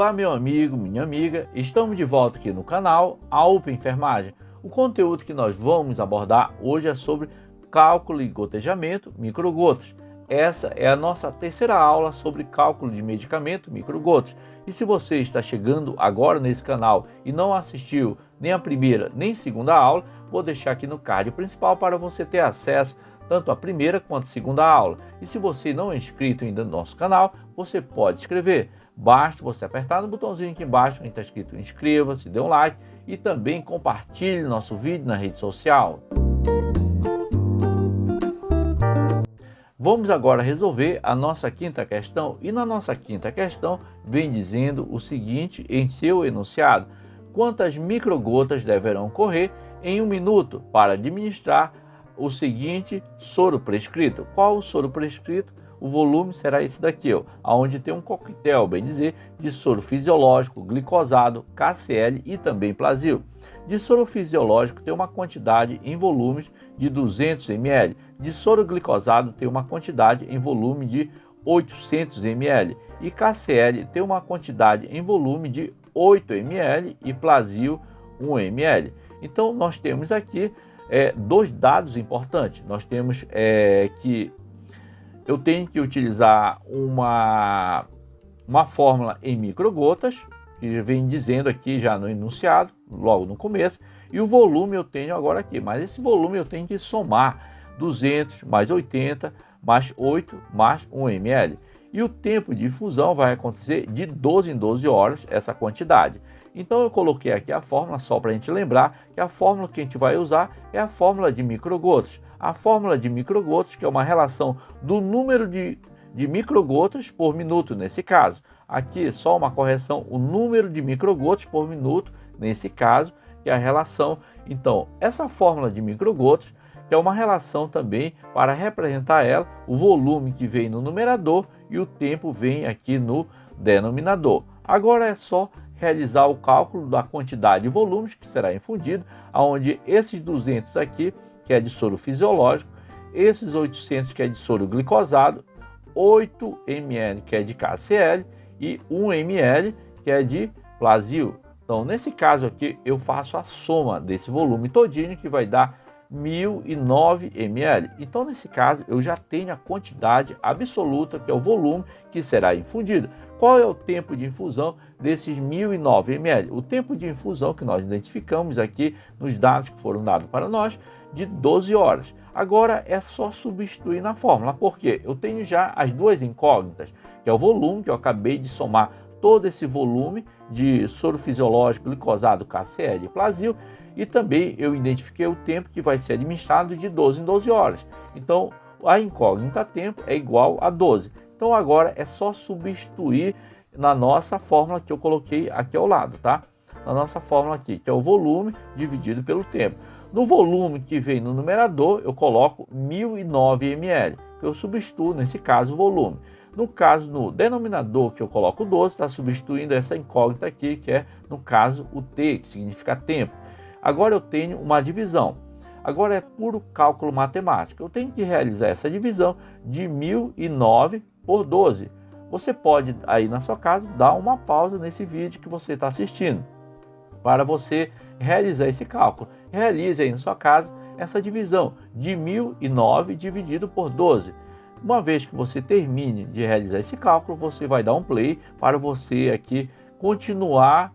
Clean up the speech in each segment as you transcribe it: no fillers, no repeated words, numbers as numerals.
Olá, meu amigo, minha amiga, estamos de volta aqui no canal AUP Enfermagem. O conteúdo que nós vamos abordar hoje é sobre cálculo e gotejamento microgotas. Essa é a nossa terceira aula sobre cálculo de medicamento microgotas. E se você está chegando agora nesse canal e não assistiu nem a primeira nem a segunda aula, vou deixar aqui no card principal para você ter acesso tanto à primeira quanto à segunda aula. E se você não é inscrito ainda no nosso canal, você pode se inscrever. Basta você apertar no botãozinho aqui embaixo, onde está escrito inscreva-se, dê um like e também compartilhe nosso vídeo na rede social. Vamos agora resolver a nossa quinta questão, e na nossa quinta questão vem dizendo o seguinte em seu enunciado: quantas microgotas deverão correr em 1 minuto para administrar o seguinte soro prescrito? Qual o soro prescrito? O volume será esse daqui, onde tem um coquetel, bem dizer, de soro fisiológico, glicosado, KCl e também Plasil. De soro fisiológico tem uma quantidade em volumes de 200 ml. De soro glicosado tem uma quantidade em volume de 800 ml. E KCl tem uma quantidade em volume de 8 ml e Plasil 1 ml. Então nós temos aqui dois dados importantes. Nós temos que eu tenho que utilizar uma fórmula em microgotas, que vem dizendo aqui já no enunciado, logo no começo, e o volume eu tenho agora aqui, mas esse volume eu tenho que somar 200 mais 80 mais 8 mais 1 ml. E o tempo de infusão vai acontecer de 12 em 12 horas, essa quantidade. Então eu coloquei aqui a fórmula só para a gente lembrar que a fórmula que a gente vai usar é a fórmula de microgotas. A fórmula de microgotas, que é uma relação do número de microgotas por minuto nesse caso. Aqui só uma correção, o número de microgotas por minuto nesse caso, que é a relação. Então essa fórmula de microgotas é uma relação também para representar ela, o volume que vem no numerador e o tempo vem aqui no denominador. Agora é só realizar o cálculo da quantidade de volumes que será infundido, onde esses 200 aqui, que é de soro fisiológico, esses 800 que é de soro glicosado, 8 ml que é de KCl e 1 ml que é de Plasil. Então nesse caso aqui eu faço a soma desse volume todinho, que vai dar 1009 ml. Então nesse caso eu já tenho a quantidade absoluta, que é o volume que será infundido. Qual é o tempo de infusão desses 1009 ml? O tempo de infusão que nós identificamos aqui nos dados que foram dados para nós, de 12 horas. Agora é só substituir na fórmula, porque eu tenho já as duas incógnitas, que é o volume, que eu acabei de somar todo esse volume de soro fisiológico, glicosado, KCl e Plasil, e também eu identifiquei o tempo que vai ser administrado de 12 em 12 horas. Então a incógnita tempo é igual a 12. Então agora é só substituir na nossa fórmula que eu coloquei aqui ao lado, tá? Na nossa fórmula aqui, que é o volume dividido pelo tempo. No volume que vem no numerador, eu coloco 1009 ml, que eu substituo nesse caso o volume. No caso, no denominador, que eu coloco 12, está substituindo essa incógnita aqui, que é, no caso, o T, que significa tempo. Agora eu tenho uma divisão. Agora é puro cálculo matemático. Eu tenho que realizar essa divisão de 1009 por 12. Você pode, aí na sua casa, dar uma pausa nesse vídeo que você está assistindo, para você realizar esse cálculo. Realize aí na sua casa essa divisão de 1009 dividido por 12. Uma vez que você termine de realizar esse cálculo, você vai dar um play para você aqui continuar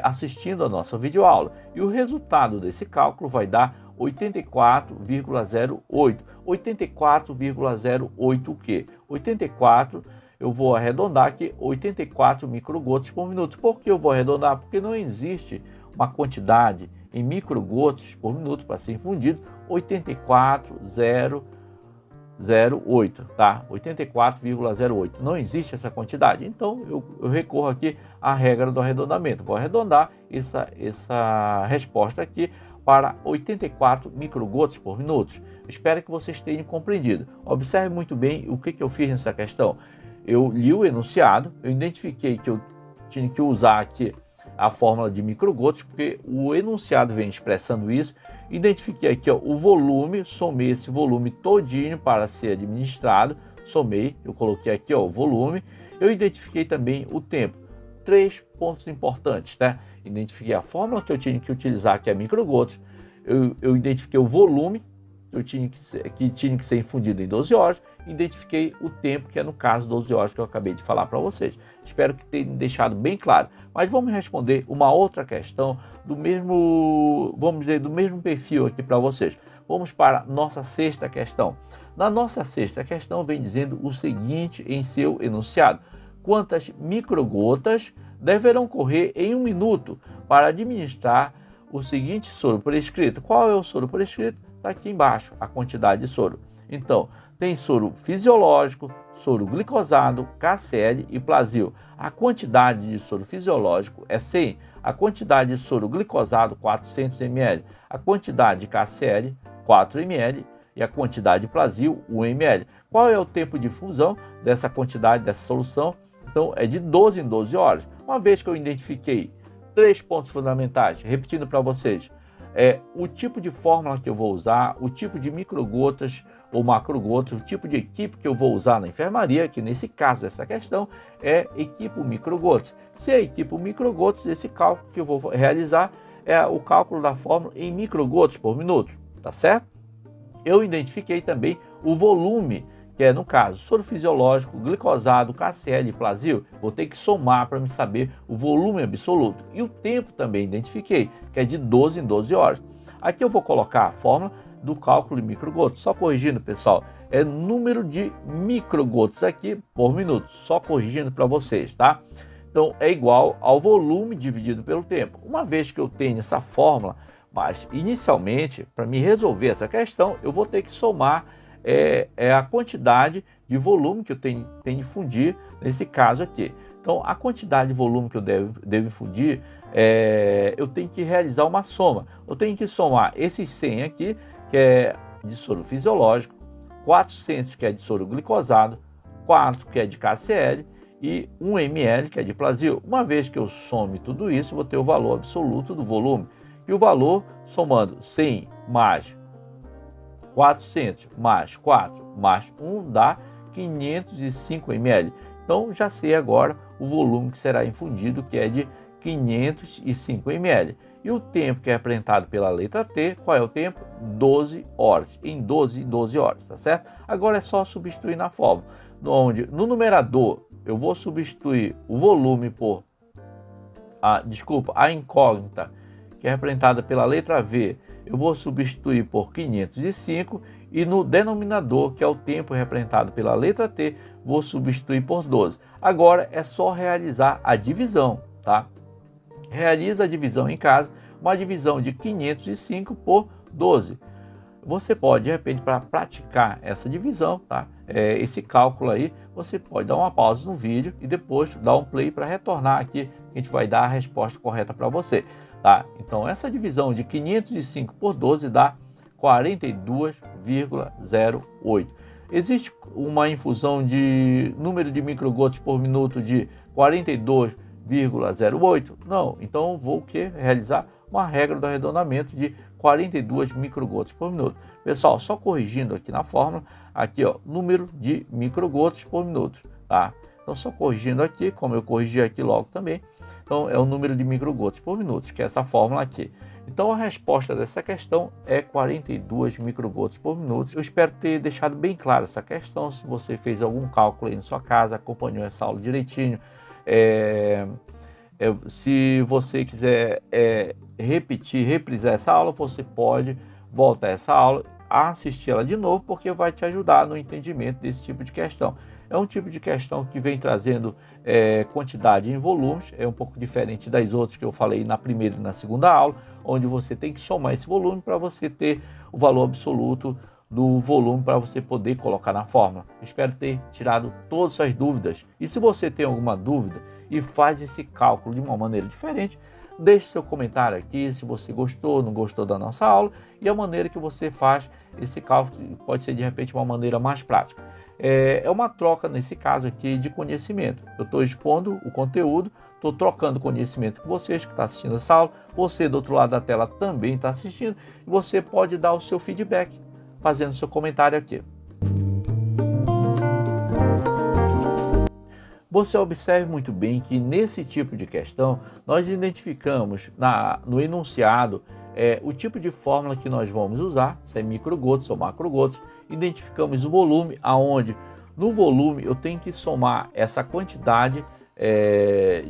assistindo a nossa videoaula. E o resultado desse cálculo vai dar 84,08. 84,08 o quê? 84, eu vou arredondar aqui, 84 microgotas por minuto. Por que eu vou arredondar? Porque não existe uma quantidade em microgotas por minuto para ser infundido 84,08, tá? 84,08. Não existe essa quantidade. Então eu recorro aqui à regra do arredondamento. Vou arredondar essa resposta aqui para 84 microgotas por minuto. Espero que vocês tenham compreendido. Observe muito bem o que eu fiz nessa questão. Eu li o enunciado, eu identifiquei que eu tinha que usar aqui a fórmula de microgotas, porque o enunciado vem expressando isso. Identifiquei aqui o volume, somei esse volume todinho para ser administrado, somei, eu coloquei aqui o volume. Eu identifiquei também o tempo. 3 pontos importantes, né? Identifiquei a fórmula que eu tinha que utilizar, que é microgotas. Eu identifiquei o volume que tinha que ser infundido em 12 horas. Identifiquei o tempo, que é no caso 12 horas que eu acabei de falar para vocês. Espero que tenha deixado bem claro. Mas vamos responder uma outra questão do mesmo, vamos dizer, do mesmo perfil aqui para vocês. Vamos para a nossa sexta questão. Na nossa sexta questão vem dizendo o seguinte em seu enunciado: quantas microgotas deverão correr em 1 minuto para administrar o seguinte soro prescrito? Qual é o soro prescrito? Está aqui embaixo, a quantidade de soro. Então, tem soro fisiológico, soro glicosado, KCl e Plasil. A quantidade de soro fisiológico é 100, a quantidade de soro glicosado 400 ml, a quantidade de KCl 4 ml e a quantidade de Plasil 1 ml. Qual é o tempo de fusão dessa quantidade, dessa solução? Então, é de 12 em 12 horas. Uma vez que eu identifiquei 3 pontos fundamentais, repetindo para vocês, o tipo de fórmula que eu vou usar, o tipo de microgotas ou macrogotas, o tipo de equipe que eu vou usar na enfermaria, que nesse caso dessa questão é equipo microgotas. Se é equipo microgotas, esse cálculo que eu vou realizar é o cálculo da fórmula em microgotas por minuto, tá certo? Eu identifiquei também o volume, que é, no caso, soro fisiológico, glicosado, KCl e Plasil. Vou ter que somar para me saber o volume absoluto. E o tempo também identifiquei, que é de 12 em 12 horas. Aqui eu vou colocar a fórmula do cálculo de microgotas. Só corrigindo, pessoal, é número de microgotas aqui por minuto. Só corrigindo para vocês, tá? Então, é igual ao volume dividido pelo tempo. Uma vez que eu tenho essa fórmula, mas inicialmente, para me resolver essa questão, eu vou ter que somar a quantidade de volume que eu tenho de fundir nesse caso aqui. Então, a quantidade de volume que eu devo fundir, eu tenho que realizar uma soma. Eu tenho que somar esses 100 aqui, que é de soro fisiológico, 400 que é de soro glicosado, 4 que é de KCl e 1 ml que é de Plasil. Uma vez que eu some tudo isso, vou ter o valor absoluto do volume. E o valor, somando 100 mais 400 mais 4 mais 1 dá 505 ml. Então já sei agora o volume que será infundido, que é de 505 ml. E o tempo que é apresentado pela letra T, qual é o tempo? 12 horas, em 12 horas, tá certo? Agora é só substituir na fórmula, onde no numerador eu vou substituir o volume por a incógnita, que é representada pela letra V, eu vou substituir por 505 e no denominador, que é o tempo representado pela letra T, vou substituir por 12. Agora é só realizar a divisão, tá? Realiza a divisão em casa, uma divisão de 505 por 12. Você pode, de repente, para praticar essa divisão, tá? Esse cálculo aí, você pode dar uma pausa no vídeo e depois dar um play para retornar aqui, que a gente vai dar a resposta correta para você. Tá? Então, essa divisão de 505 por 12 dá 42,08. Existe uma infusão de número de microgotas por minuto de 42,08? Não. Então, vou realizar uma regra do arredondamento de 42 microgotas por minuto. Pessoal, só corrigindo aqui na fórmula, aqui ó, número de microgotas por minuto. Tá? Então, só corrigindo aqui, como eu corrigi aqui logo também. Então, é o número de microgotas por minuto, que é essa fórmula aqui. Então, a resposta dessa questão é 42 microgotas por minuto. Eu espero ter deixado bem claro essa questão. Se você fez algum cálculo aí na sua casa, acompanhou essa aula direitinho. Se você quiser reprisar essa aula, você pode voltar a essa aula, assistir ela de novo, porque vai te ajudar no entendimento desse tipo de questão. É um tipo de questão que vem trazendo quantidade em volumes, é um pouco diferente das outras que eu falei na primeira e na segunda aula, onde você tem que somar esse volume para você ter o valor absoluto do volume para você poder colocar na fórmula. Espero ter tirado todas as suas dúvidas. E se você tem alguma dúvida e faz esse cálculo de uma maneira diferente, deixe seu comentário aqui se você gostou, não gostou da nossa aula e a maneira que você faz esse cálculo pode ser de repente uma maneira mais prática. É uma troca nesse caso aqui de conhecimento. Eu estou expondo o conteúdo, estou trocando conhecimento com vocês que estão assistindo essa aula, você do outro lado da tela também está assistindo e você pode dar o seu feedback fazendo seu comentário aqui. Você observe muito bem que nesse tipo de questão nós identificamos no enunciado o tipo de fórmula que nós vamos usar, se é microgotas ou macrogotas, identificamos o volume, aonde no volume eu tenho que somar essa quantidade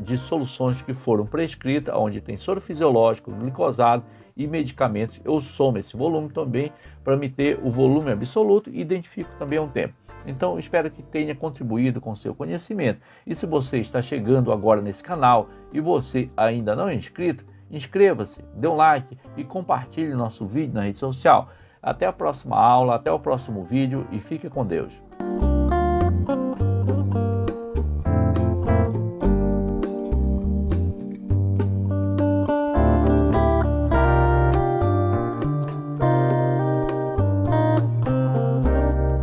de soluções que foram prescritas, onde tem soro fisiológico, glicosado e medicamentos. Eu somo esse volume também para me ter o volume absoluto e identifico também um tempo. Então, espero que tenha contribuído com o seu conhecimento. E se você está chegando agora nesse canal e você ainda não é inscrito, inscreva-se, dê um like e compartilhe nosso vídeo na rede social. Até a próxima aula, até o próximo vídeo e fique com Deus.